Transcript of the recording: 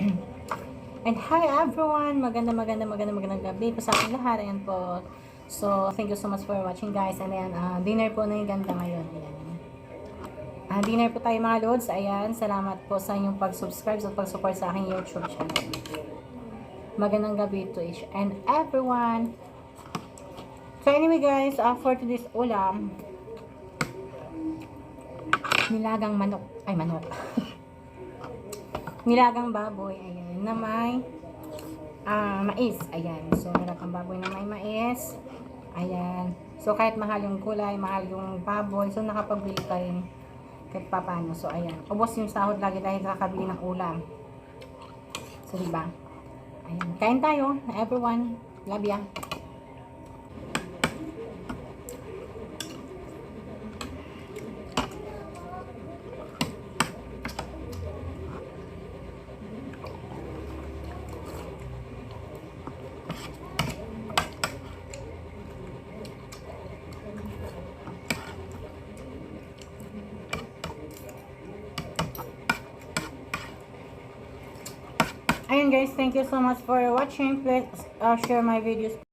And hi everyone! Magandang gabi po sa ating lahat. Ayan po. So, thank you so much for watching guys. And ayan, dinner po na yung ganda ngayon. Ayan. Dinner po tayo mga lods. Ayan, salamat po sa inyong pag-subscribe at pag-support sa aking YouTube channel. Magandang gabi to each and everyone. So anyway guys, for today's ulam, nilagang manok. Ay, manok. Nilagang baboy. Ayan, na may mais. Ayan. So, nilagang baboy na may mais. Ayan. So, kahit mahal yung kulay, mahal yung baboy, so nakapagbili ka rin kahit papano. So, ayan. Ubos yung sahod lagi dahil kakabili ng ulam. So, diba? Ayan. Kain tayo, everyone. Love ya. Ayun guys, thank you so much for watching. Please share my videos.